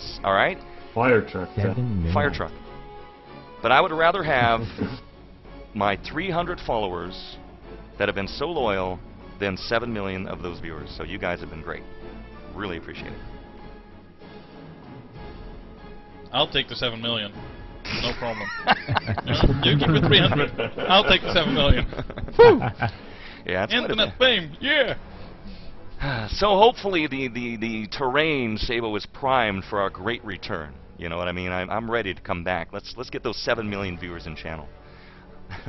this, all right? Fire truck. Fire truck. But I would rather have my 300 followers that have been so loyal than 7 million of those viewers. So you guys have been great. Really appreciate it. I'll take the 7 million. No problem. You keep it 300. I'll take the 7 million. Woo! Yeah, that's Internet fame. Yeah. So hopefully the terrain, Sabo, is primed for our great return. You know what I mean? I'm ready to come back. Let's get those 7 million viewers in channel.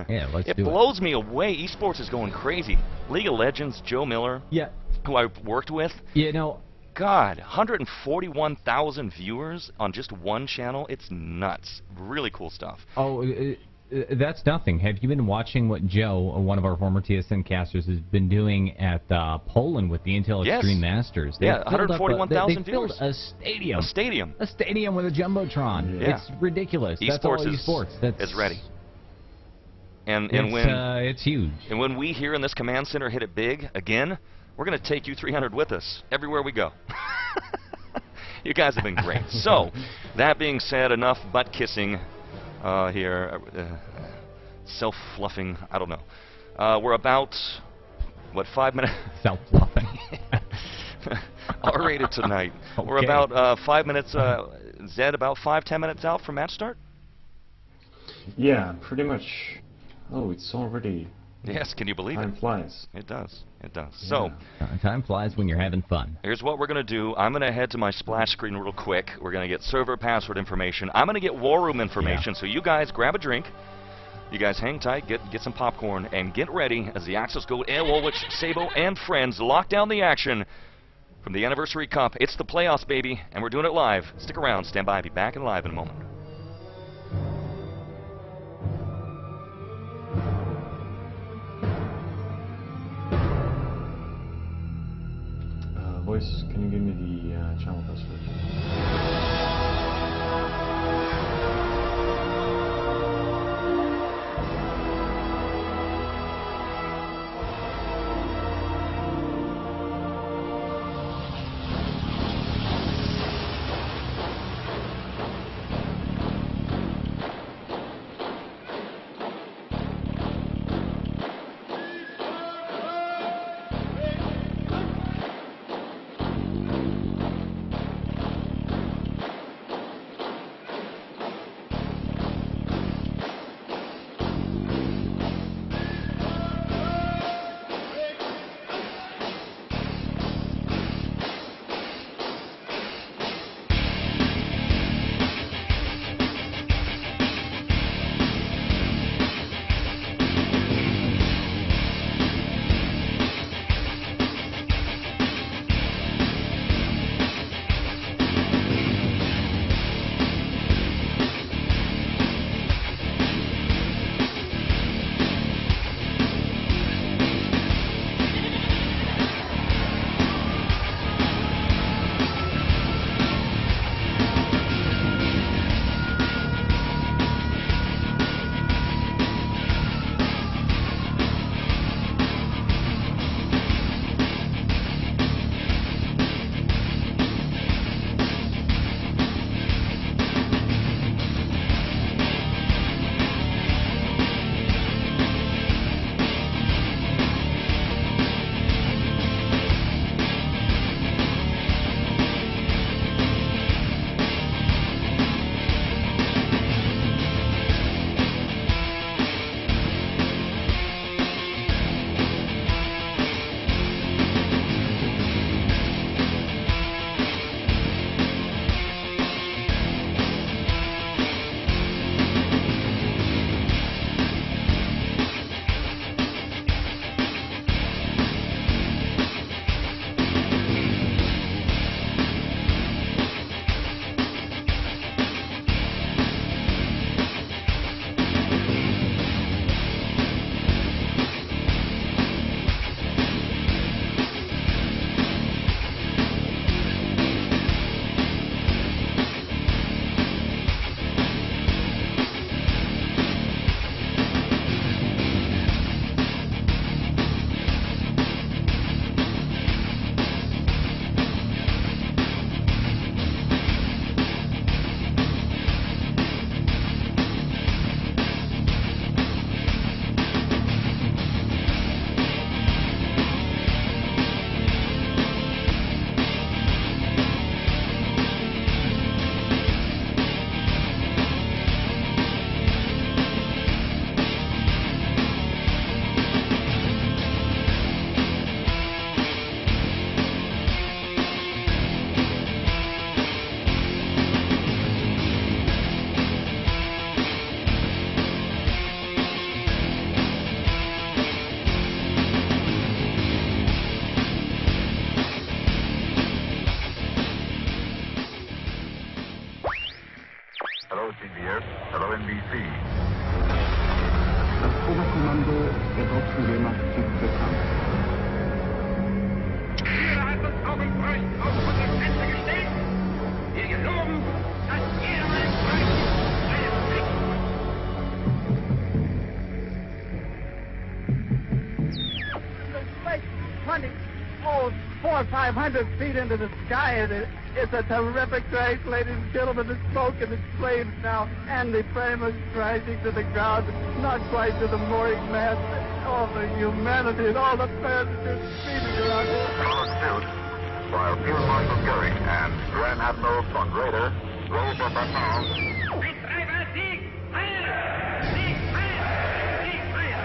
Yeah, let's it do it. blows me away. Esports is going crazy. League of Legends, Joe Miller, who I've worked with. You know, God, 141,000 viewers on just one channel. It's nuts. Really cool stuff. Oh, that's nothing. Have you been watching what Joe, one of our former TSN casters, has been doing at Poland with the Intel Extreme Masters? Yeah, 141,000 viewers. They filled a stadium. A stadium. A stadium with a Jumbotron. Yeah. It's ridiculous. That's all esports. It's ready. And it's huge. And when we here in this command center hit it big again, we're going to take you 300 with us everywhere we go. You guys have been great. So, that being said, enough butt kissing here. Self-fluffing, I don't know. We're about, what, 5 minutes? Self-fluffing. R-rated tonight. Okay. We're about 5 minutes, Zed, about 5-10 minutes out from match start? Yeah, pretty much. Oh, it's already... Yes, can you believe it? Time flies. It does. It does. Yeah. So, time flies when you're having fun. Here's what we're going to do. I'm going to head to my splash screen real quick. We're going to get server password information. I'm going to get war room information. So you guys grab a drink. You guys hang tight, get some popcorn, and get ready as the Axels go Airwolwich, Sabo, and friends lock down the action from the Anniversary Cup. It's the playoffs, baby, and we're doing it live. Stick around. Stand by. I'll be back and live in a moment. Voice, can you give me the channel password? Hello, CBS. Hello, NBC. Das Oberkommando der deutschen Wehrmacht ist bekannt. Jeder hat uns augenblicklich auf unsere Grenze gestellt. Wir geloben, dass jeder ein Freund seines Plicks. 400 or 500 feet into the sky, and it's a terrific crash, ladies and gentlemen. The smoke and the flames now, and the frame is crashing to the ground, not quite to the mooring mast. All the humanity and all the passengers screaming around here. Pursuit, while Field Marshal Goering and Grand Admiral von Raeder rolled their batons. Betreiber, Sieg, Heil! Sieg, Heil! Sieg, Heil!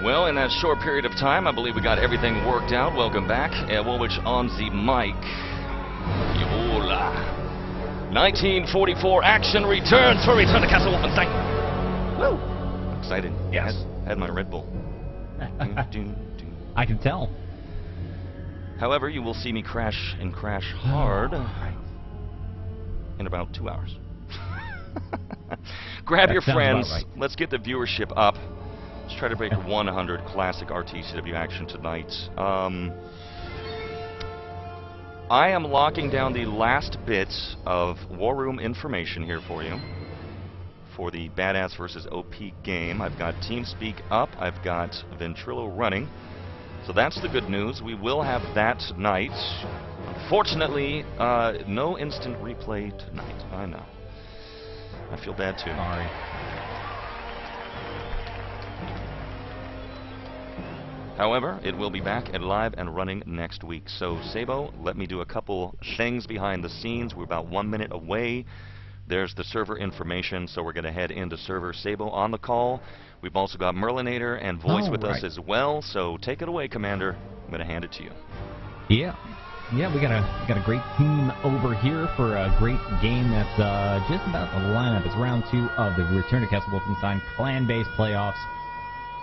Well, in that short period of time, I believe we got everything worked out. Welcome back. Woolwich on the mic. Yola. 1944 action returns for Return to Castle Wolfenstein. Woo! Excited. Yes. Had my Red Bull. I can tell. However, you will see me crash and crash hard in about 2 hours. Grab That your sounds friends. about right. Let's get the viewership up. Let's try to break 100 classic RTCW action tonight. I am locking down the last bits of War Room information here for you for the Badazz versus OP game. I've got TeamSpeak up. I've got Ventrilo running. So that's the good news. We will have that tonight. Unfortunately, no instant replay tonight. I know. I feel bad too. Sorry. However, it will be back and live and running next week. So, Sabo, let me do a couple things behind the scenes. We're about 1 minute away. There's the server information, so we're going to head into server. Sabo on the call. We've also got Merlinator and Voice with us as well. So, take it away, Commander. I'm going to hand it to you. Yeah. Yeah, we got a great team over here for a great game that's just about the lineup. It's round 2 of the Return to Castle Wolfenstein clan-based playoffs.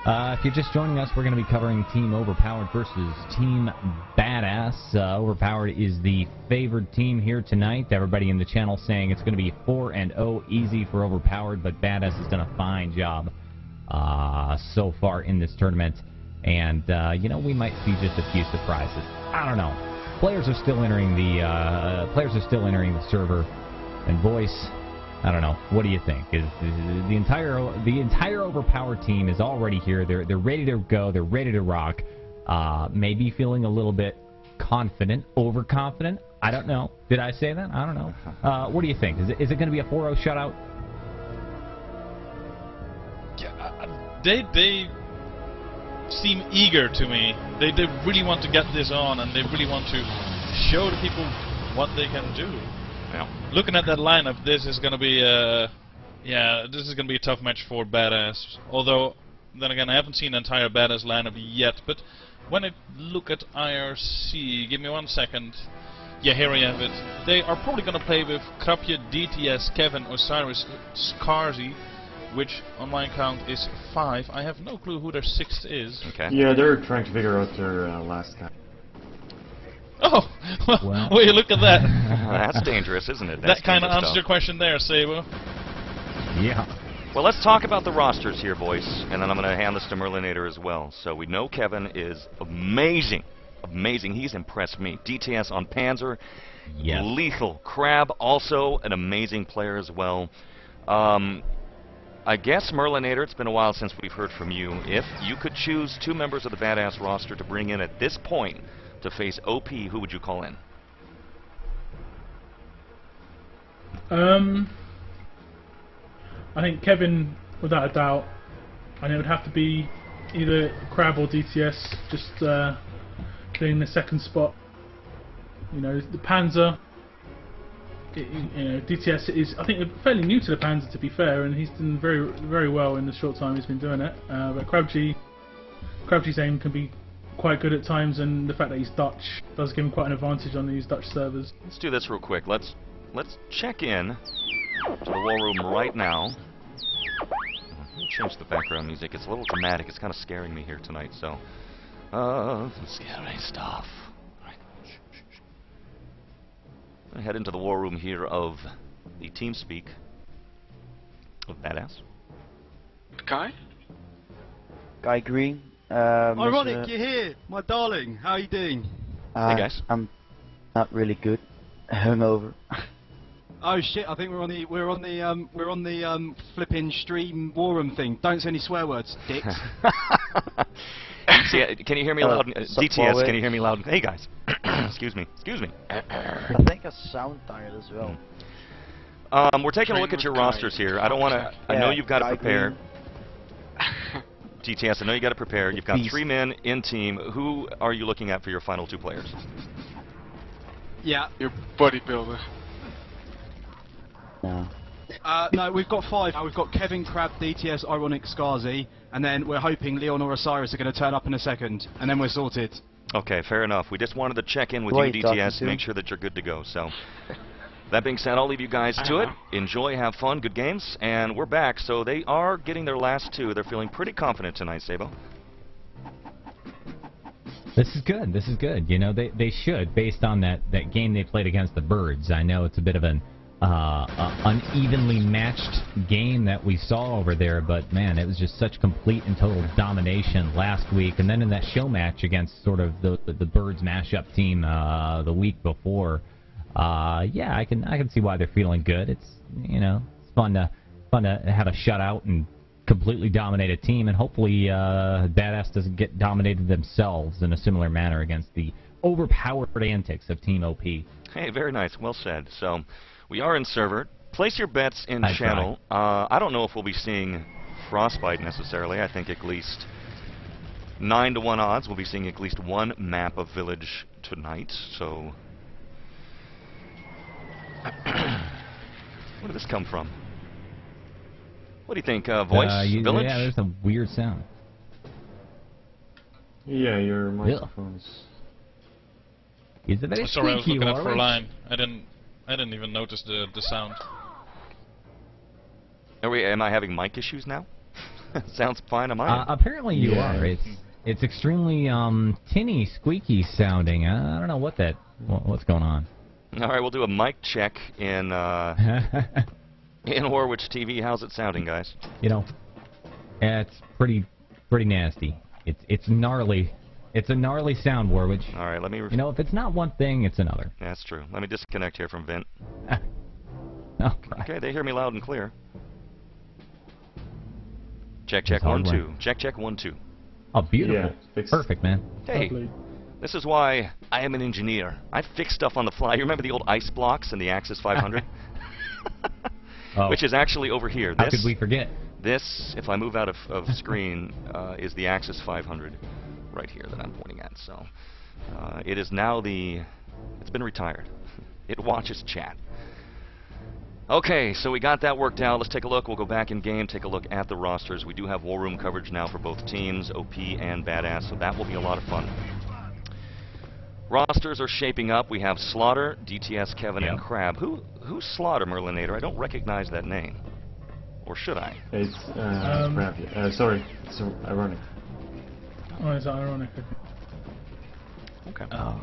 If you're just joining us, we're going to be covering Team Overpowered versus Team Badazz. Overpowered is the favored team here tonight. Everybody in the channel saying it's going to be 4-0 easy for Overpowered, but Badazz has done a fine job so far in this tournament. And, you know, we might see just a few surprises. I don't know. Players are still entering the server, and Voice, I don't know. What do you think? Is the entire Overpowered team is already here. They're ready to go. They're ready to rock. Maybe feeling a little bit confident, overconfident. I don't know. Did I say that? I don't know. What do you think? Is it going to be a 4-0 shutout? Yeah, they seem eager to me. They really want to get this on, and they really want to show the people what they can do. Yeah. Looking at that lineup, this is going to be a tough match for Badazz. Although, then again, I haven't seen the entire Badazz lineup yet. But when I look at IRC, give me 1 second. Yeah, here I have it. They are probably going to play with Krapje, DTS, Kevin, Osiris, Scarzy, which on my count is 5. I have no clue who their 6th is. Okay. Yeah, they're trying to figure out their last guy. Oh, well, will you look at that? That's dangerous, isn't it? That's that kind of dangerous answers stuff. your question there, Sabo. Yeah. Well, let's talk about the rosters here, Voice, and then I'm going to hand this to Merlinator as well. So we know Kevin is amazing. Amazing. He's impressed me. DTS on Panzer. Yes. Lethal. Crab, also an amazing player as well. I guess, Merlinator, it's been a while since we've heard from you. If you could choose 2 members of the Badazz roster to bring in at this point to face OP, who would you call in? I think Kevin, without a doubt, and it would have to be either Crab or DTS, just doing the second spot. You know, the Panzer. You know, DTS is, I think, fairly new to the Panzer, to be fair, and he's done very, very well in the short time he's been doing it. But Crabgy's aim can be quite good at times, and the fact that he's Dutch does give him quite an advantage on these Dutch servers. Let's do this real quick. Let's check in to the war room right now. Change the background music. It's a little dramatic. It's kind of scaring me here tonight, so... some scary stuff. Right. I'm going to head into the war room here of the TeamSpeak of Badazz. Guy Green. Ironic, you're here, my darling. How are you doing? Hey guys. I'm not really good. Hungover. Oh shit! I think we're on the flipping stream war room thing. Don't say any swear words, dicks. Can you hear me loud? DTS, can you hear me loud? Hey guys. Excuse me. I think I sound tired as well. We're taking a look at your rosters here. I don't want to. I know you've got to prepare. GTS, I know you got to prepare. You've got 3 men in team. Who are you looking at for your final 2 players? Yeah. Your bodybuilder. No. No, we've got 5. We've got Kevin, Crab, DTS, Ironic, Scarzy, and then we're hoping Leon or Osiris are going to turn up in a second, and then we're sorted. Okay, fair enough. We just wanted to check in with you, DTS, to make sure that you're good to go. So, that being said, I'll leave you guys to it. Enjoy, have fun, good games, and we're back. So they are getting their last 2. They're feeling pretty confident tonight, Sabo. This is good. This is good. You know, they should, based on that game they played against the Birds. I know it's a bit of an unevenly matched game that we saw over there, but man, it was just such complete and total domination last week. And then in that show match against sort of the Birds mashup team the week before, yeah, I can see why they're feeling good. It's, you know, it's fun to have a shutout and completely dominate a team, and hopefully Badazz doesn't get dominated themselves in a similar manner against the overpowered antics of Team OP. Hey, very nice. Well said. So, we are in server. Place your bets in channel. I don't know if we'll be seeing Frostbite necessarily. I think at least 9-to-1 odds we'll be seeing at least 1 map of Village tonight. So, where did this come from? What do you think, voice? Village? Yeah, there's a weird sound. Yeah, your microphones. Is it very Sorry, I was looking up for a Warwick? line. I didn't even notice the sound. Am I having mic issues now? Sounds fine on my end. Apparently you are. It's extremely tinny, squeaky sounding. I don't know what's going on. All right, we'll do a mic check in in Horwich TV. How's it sounding, guys? You know, it's pretty nasty. It's gnarly. It's a gnarly sound, Warwick. All right, let me... You know, if it's not one thing, it's another. That's true. Let me disconnect here from Vint. Okay, they hear me loud and clear. Check, 1, 2. Check, 1, 2. Oh, beautiful. Yeah, perfect, man. Hey, this is why I am an engineer. I fix stuff on the fly. You remember the old ice blocks in the Axis 500? Oh. Which is actually over here. How could we forget? This, if I move out of screen, is the Axis 500 right here that I'm pointing at. So it is now it's been retired. It watches chat. Okay, so we got that worked out. Let's take a look. We'll go back in game, take a look at the rosters. We do have War Room coverage now for both teams, OP and Badazz, so that will be a lot of fun. Rosters are shaping up. We have Slaughter, DTS, Kevin, and Crab. Who's Slaughter, Merlinator? I don't recognize that name. Or should I? It's Crab. Sorry, it's Ironic. Oh, is that Ironic? Okay. Well,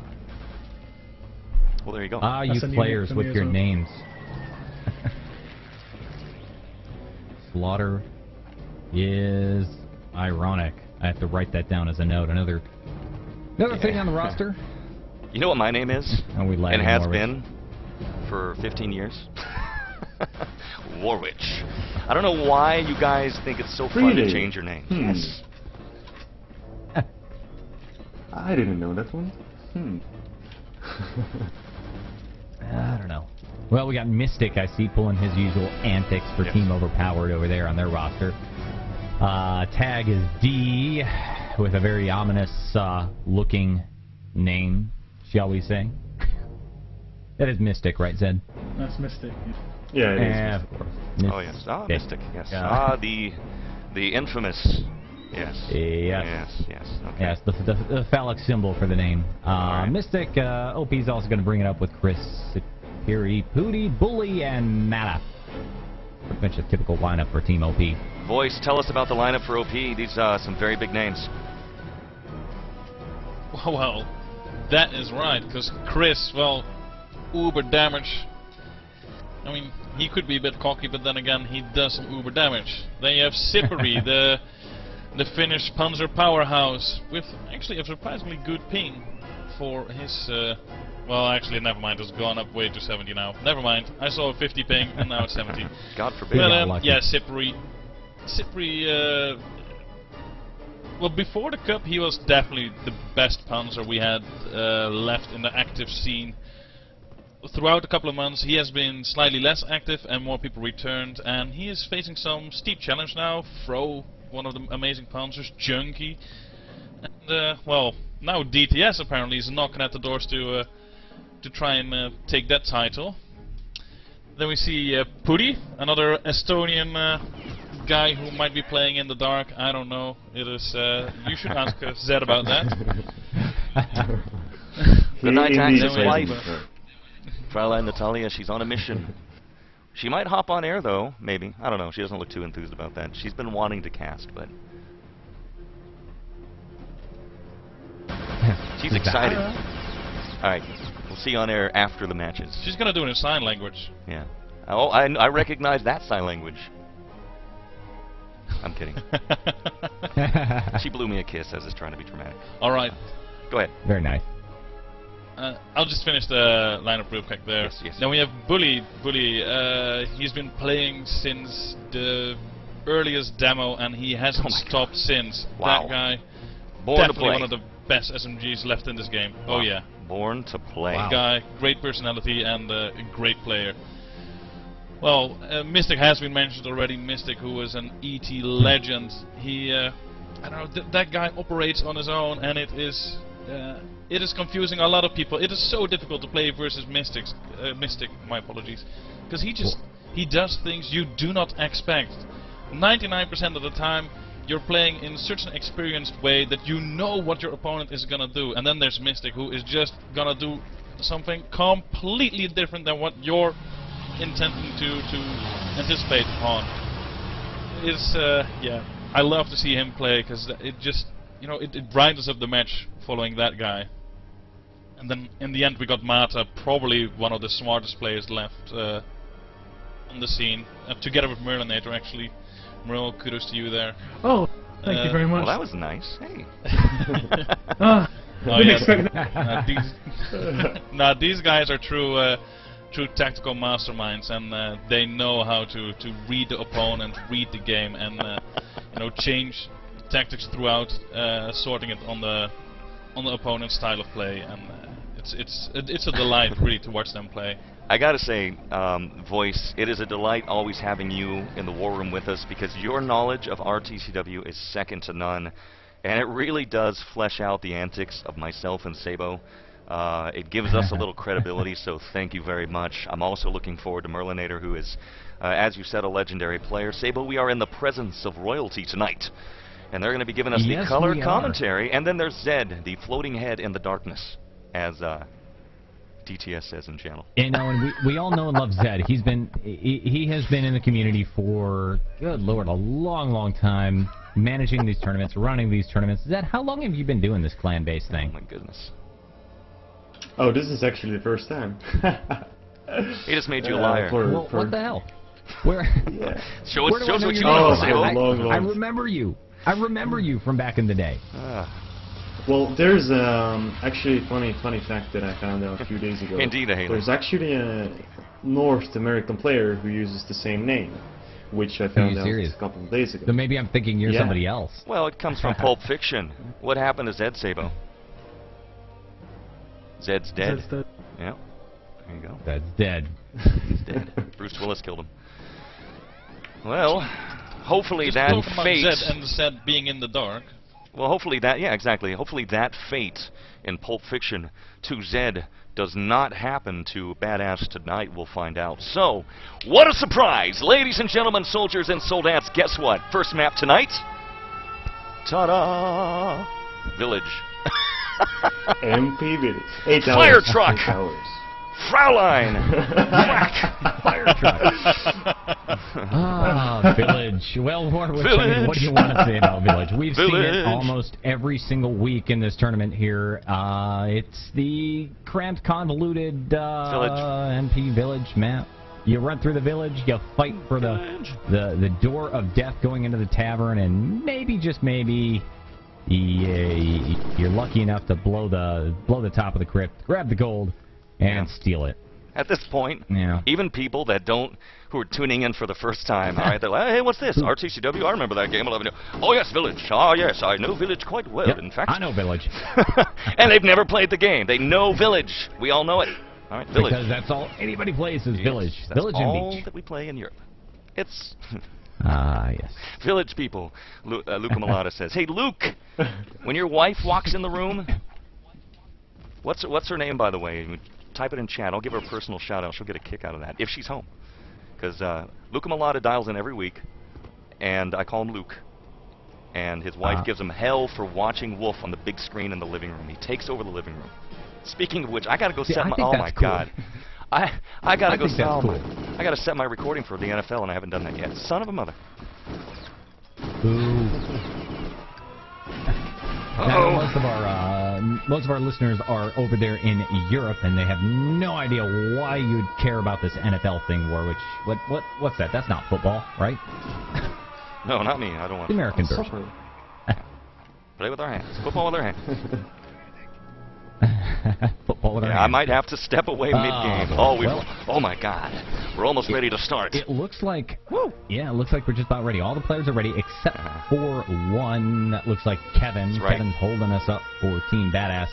there you go. Ah, you players with your names. Slaughter is Ironic. I have to write that down as a note. Another thing on the roster. You know what my name is? And has been for 15 years? Warwich. I don't know why you guys think it's so fun to change your name. Yes. I didn't know that one. I don't know. Well, we got Mystic, I see, pulling his usual antics for Team Overpowered over there on their roster. Tag is D, with a very ominous looking name, shall we say. That is Mystic, right, Zed? That's Mystic. Yeah, it is. Of course. Oh, yes. Ah, Mystic, yes. The infamous... Yes. Yes. Yes. Okay. Yes, the phallic symbol for the name. Mystic, OP's also going to bring it up with Chris, Piri, Pooty, Bully, and Mata. pretty much a typical lineup for Team OP. Voice, tell us about the lineup for OP. These some very big names. Well, that is right, because Chris, well, uber damage. I mean, he could be a bit cocky, but then again, he does some uber damage. Then you have Sippery, the Finnish Panzer powerhouse, with actually a surprisingly good ping for his... well, actually, never mind, it's gone up way to 70 now. Never mind, I saw a 50 ping, and now it's 70. God forbid. But yeah, Sippery, well, before the Cup, he was definitely the best Panzer we had left in the active scene. Throughout a couple of months, he has been slightly less active and more people returned, and he is facing some steep challenge now. Fro, one of the amazing Panzers, Junkie, and well, now DTS apparently is knocking at the doors to try and take that title. Then we see Pudi, another Estonian guy who might be playing in the dark. I don't know. It is. You should ask Zed about that. Good night, Axe's wife, Fraulein Natalia. She's on a mission. She might hop on air though. Maybe. I don't know. She doesn't look too enthused about that. She's been wanting to cast, but she's excited. All right. We'll see you on air after the matches. She's gonna do it in sign language. Yeah. Oh, I recognize that sign language. I'm kidding. She blew me a kiss as it's trying to be dramatic. All right. Go ahead. Very nice. I'll just finish the lineup real quick there. Yes, yes. Then we have Bully. He's been playing since the earliest demo, and he hasn't stopped since. Wow. That guy, Born to definitely play. one of the best SMGs left in this game. Wow. Oh yeah. Born to play. Wow. Guy, great personality and a great player. Well, Mystic has been mentioned already. Mystic, who is an ET legend. He, I don't know, that guy operates on his own, and it is confusing a lot of people. It is so difficult to play versus Mystic. My apologies, because he does things you do not expect. 99% of the time, you're playing in such an experienced way that you know what your opponent is gonna do, and then there's Mystic, who is just gonna do something completely different than what you're intending to anticipate on. It's yeah, I love to see him play, because it just, you know, it brightens up the match following that guy. And then in the end we got Mata, probably one of the smartest players left on the scene, together with Merlinator actually. Merle, kudos to you there. Oh, thank you very much. Well, that was nice. Hey. Oh, yeah. These guys are true tactical masterminds, and they know how to read the opponent, read the game, and you know, change tactics throughout, sorting it on the opponent's style of play, and it's a delight really to watch them play. I gotta say, Voice, it is a delight always having you in the war room with us, because your knowledge of RTCW is second to none, and it really does flesh out the antics of myself and Sabo. It gives us a little credibility, so thank you very much. I'm also looking forward to Merlinator, who is, as you said, a legendary player. Sabo, we are in the presence of royalty tonight, and they're going to be giving us the color commentary, and then there's Zed, the floating head in the darkness, as DTS says in channel. You know, and we all know and love Zed. He has been in the community for, good lord, a long time, managing these tournaments, running these tournaments. Zed, how long have you been doing this clan-based thing? Oh my goodness. Oh, this is actually the first time. He just made you a liar. Well, what the hell? Where? Yeah. Shows what you know. I remember you. I remember you from back in the day. Well, there's actually a funny fact that I found out a few days ago. Indeed, There's actually a North American player who uses the same name, which I found out a couple of days ago. So maybe I'm thinking you're somebody else. Well, it comes from Pulp Fiction. What happened to Zed, Sabo? Zed's dead. Zed's dead. Yeah. There you go. Zed's dead. He's dead. Bruce Willis killed him. Well, hopefully just that fate... Zed and Zed being in the dark. Well, hopefully that... Yeah, exactly. Hopefully that fate in Pulp Fiction to Zed does not happen to Badazz tonight. We'll find out. So, what a surprise! Ladies and gentlemen, soldiers and soldats, guess what? First map tonight? Ta-da! Village. MP Village. 8 hours. Fire truck! 8 hours. Fraulein! Fire truck. Village. Well, what do you want to say about Village? We've seen it almost every single week in this tournament here. It's the cramped, convoluted MP Village map. You run through the village, you fight for the door of death going into the tavern, and maybe, just maybe, you're lucky enough to blow the top of the crypt, grab the gold, and steal it. At this point, even people who are tuning in for the first time, all right, they're like, hey, what's this? RTCW? I remember that game 11 years. Oh, yes, Village. Oh, yes, I know Village quite well, in fact. I know Village. And they've never played the game. They know Village. We all know it. All right, Village. Because that's all anybody plays is Village. That's Village and all Beach. that we play in Europe. It's... yes. Village people. Luca Malata says, hey, Luke, when your wife walks in the room, what's her name, by the way? Type it in chat. I'll give her a personal shout-out. She'll get a kick out of that, if she's home. Because Luca Malata dials in every week, and I call him Luke. And his wife gives him hell for watching Wolf on the big screen in the living room. He takes over the living room. Speaking of which, I gotta go set my... Oh, my God. I gotta go set... I gotta set my recording for the NFL, and I haven't done that yet. Son of a mother. Now, most of our listeners are over there in Europe, and they have no idea why you'd care about this NFL thing, Warwick. What's that? That's not football, right? No, not me. I don't want the American version. Play with our hands. Football with our hands. Football with our hands. I might have to step away mid-game. Oh my God, we're almost ready to start. It looks like, it looks like we're just about ready. All the players are ready except for one. That looks like Kevin. That's right. Kevin's holding us up for Team Badazz.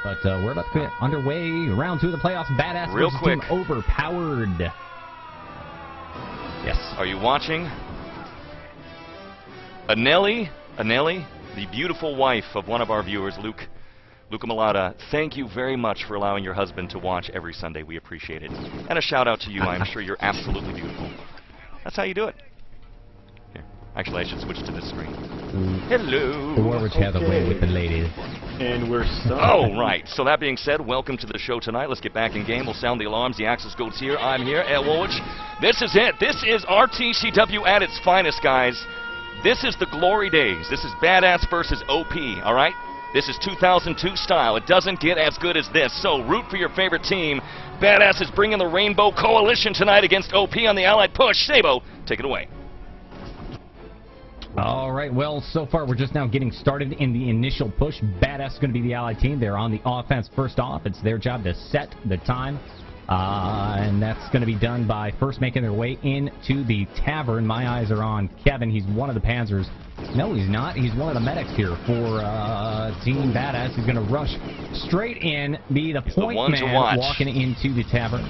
But we're about to get underway. Round 2 of the playoffs. Badazz real versus quick. Team Overpowered. Yes. Are you watching? Anelli, the beautiful wife of one of our viewers, Luca Malata, thank you very much for allowing your husband to watch every Sunday. We appreciate it. And a shout out to you. I'm sure you're absolutely beautiful. That's how you do it. Here. Actually, I should switch to this screen. Hello. Warwick has a way with the ladies. And we're stuck. Oh, right. So that being said, welcome to the show tonight. Let's get back in game. We'll sound the alarms. The Axis Goat's here. I'm here at Woolwich. This is it. This is RTCW at its finest, guys. This is the glory days. This is Badazz versus OP, all right? This is 2002 style. It doesn't get as good as this, so root for your favorite team. Badazz is bringing the Rainbow Coalition tonight against OP on the Allied push. Sabo, take it away. All right, well, so far we're just now getting started in the initial push. Badazz is going to be the Allied team. They're on the offense first off. It's their job to set the time. And that's going to be done by first making their way into the tavern. My eyes are on Kevin. He's one of the Panzers. No, he's not. He's one of the medics here for Team Badazz. He's going to rush straight in, be the point man walking into the tavern.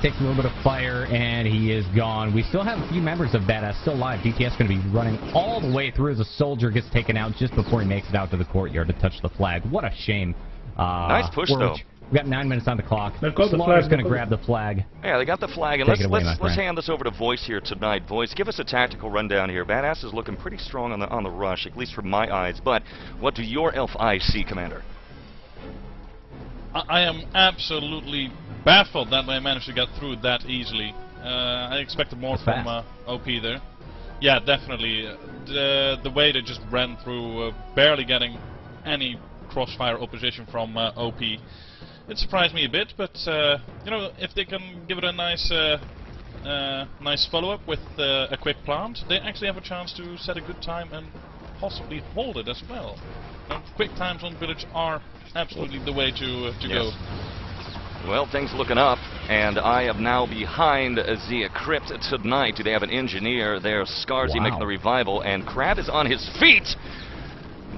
Takes a little bit of fire, and he is gone. We still have a few members of Badazz still alive. DTS going to be running all the way through as a soldier gets taken out just before he makes it out to the courtyard to touch the flag. What a shame. Nice push, though. We've got 9 minutes on the clock. They've got the Slaughter's flag. going to grab the flag. Yeah, they got the flag. And let's hand this over to Voice here tonight. Voice, give us a tactical rundown here. Badazz is looking pretty strong on the rush, at least from my eyes. But what do your elf eyes see, Commander? I am absolutely baffled that they managed to get through that easily. I expected more from OP there. Yeah, definitely. The way they just ran through, barely getting any crossfire opposition from OP. It surprised me a bit, but you know, if they can give it a nice nice follow-up with a quick plant, they actually have a chance to set a good time and possibly hold it as well. Quick times on village are absolutely the way to go. Well, things looking up, and I am now behind the crypt tonight. Do they have an engineer there? Scarzy making the revival, and Crab is on his feet,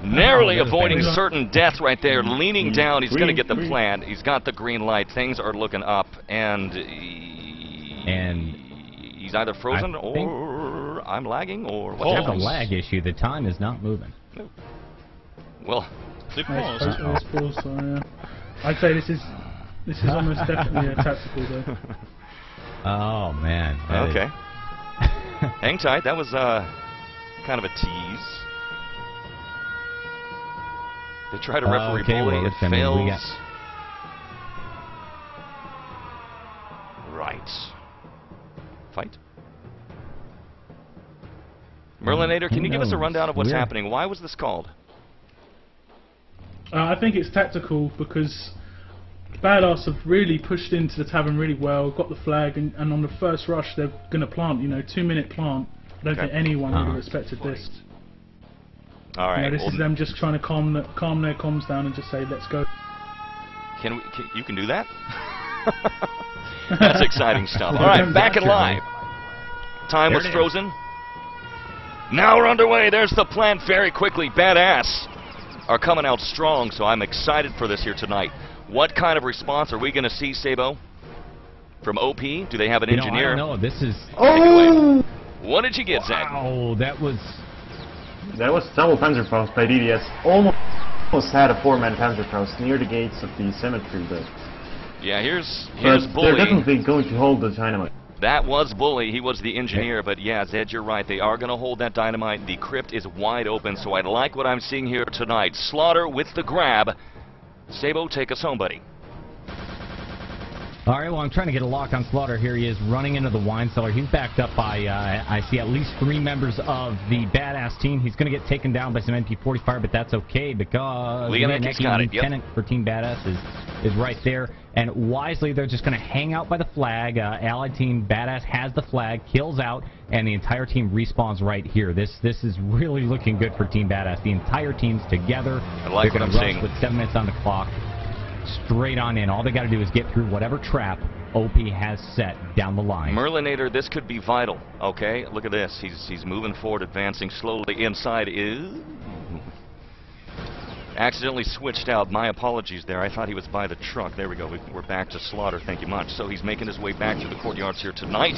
narrowly avoiding certain death right there, leaning down. He's going to get the plant. He's got the green light. Things are looking up, and he's either frozen or I'm lagging or what's happening. There's a lag issue. The time is not moving. Well, they paused. I'd say this is almost definitely a tactical though. Oh man. Okay. Hang tight. That was kind of a tease. They try to referee bully. It fails. Fight. Merlinator, can you give us a rundown of what's happening? Why was this called? I think it's tactical because Badazz have really pushed into the tavern really well, got the flag, and on the first rush they're going to plant, 2-minute plant. I don't think anyone would have expected this. Alright. This is them just trying to calm their comms down and just say, let's go. You can do that? That's exciting stuff. Alright, back and live. Time was frozen. Now we're underway. There's the plant very quickly. Badazz are coming out strong, so I'm excited for this here tonight. What kind of response are we going to see, Sabo? From OP? Do they have an engineer? I don't know. This is... Oh! What did you get, Zach? Oh, that was double Panzerfaust by DDS. Almost had a 4-man Panzerfaust near the gates of the cemetery, but... Yeah, here's but Bully. They're definitely going to hold the dynamite. That was Bully. He was the engineer, but yeah, Zed, you're right. They are going to hold that dynamite. The crypt is wide open, so I like what I'm seeing here tonight. Slaughter with the grab. Sabo, take us home, buddy. Alright, well, I'm trying to get a lock on Slaughter. Here he is running into the wine cellar. He's backed up by, I see at least 3 members of the Badazz team. He's going to get taken down by some MP-45, but that's okay because Leonecki's got it, Lieutenant for Team Badazz is right there. And wisely, they're just going to hang out by the flag. Allied Team Badazz has the flag, kills out, and the entire team respawns right here. This is really looking good for Team Badazz. The entire team's together. I like what I'm seeing. With 7 minutes on the clock. Straight on in. All they got to do is get through whatever trap OP has set down the line. Merlinator, this could be vital. Okay, look at this. He's moving forward, advancing slowly. Inside is... Accidentally switched out. My apologies there. I thought he was by the truck. There we go. We're back to Slaughter. Thank you much. So he's making his way back through the courtyards here tonight.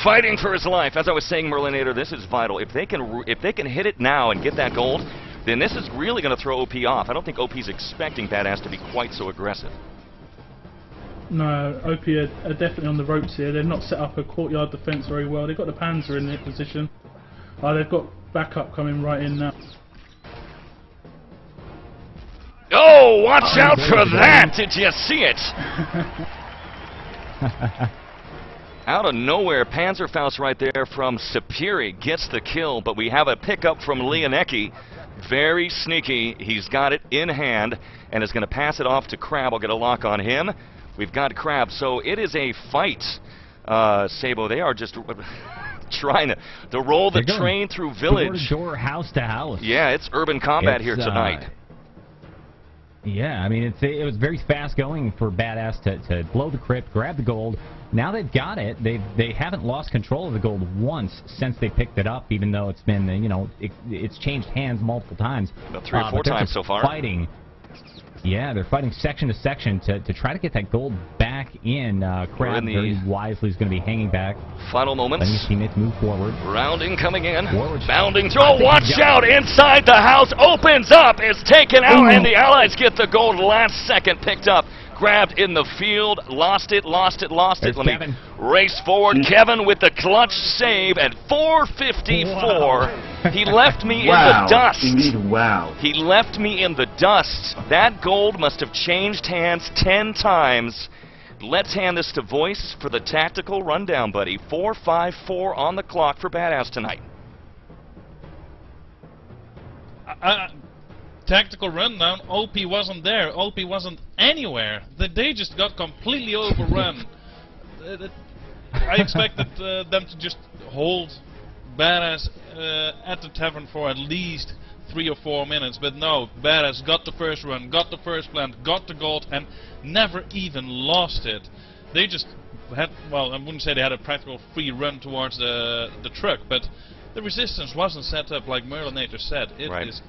Fighting for his life. As I was saying, Merlinator, this is vital. If they can hit it now and get that gold, then this is really going to throw OP off. I don't think OP's expecting Badazz to be quite so aggressive. No, OP are definitely on the ropes here. They've not set up a courtyard defence very well. They've got the Panzer in their position. They've got backup coming right in now. Oh, watch out for that! Did you see it? Out of nowhere, Panzerfaust right there from Superi gets the kill, but we have a pickup from Leonecki. Very sneaky. He's got it in hand and is going to pass it off to Crab. I'll get a lock on him. We've got Crab. So it is a fight, Sabo. They are just trying to roll the train through village. Door to door, house to house. Yeah, it's urban combat here tonight. Yeah, I mean, it was very fast going for Badazz to blow the crypt, grab the gold. Now they've got it. They haven't lost control of the gold once since they picked it up, even though it's been, it's changed hands multiple times. About 3 or 4 times so far. Fighting. Yeah, they're fighting section to section to try to get that gold back in. Crab very wisely is going to be hanging back. Final moments. Letting his teammates move forward. Rounding coming in. Bounding through. Oh, watch out! Inside the house. Opens up. Is taken out. And the Allies get the gold last second. Picked up. Grabbed in the field. Lost it. Let me race forward. Kevin with the clutch save at 4:54. Wow. He left me in the dust. Indeed, wow. He left me in the dust. That gold must have changed hands 10 times. Let's hand this to Voice for the tactical rundown, buddy. 4:54 on the clock for Badazz tonight. Tactical rundown. OP wasn't there. OP wasn't anywhere. They just got completely overrun. I expected them to just hold Badazz at the tavern for at least 3 or 4 minutes, but no, Badazz got the first run, got the first plant, got the gold, and never even lost it. They just had, well, I wouldn't say they had a practical free run towards the truck, but the resistance wasn't set up like Merlinator said. It is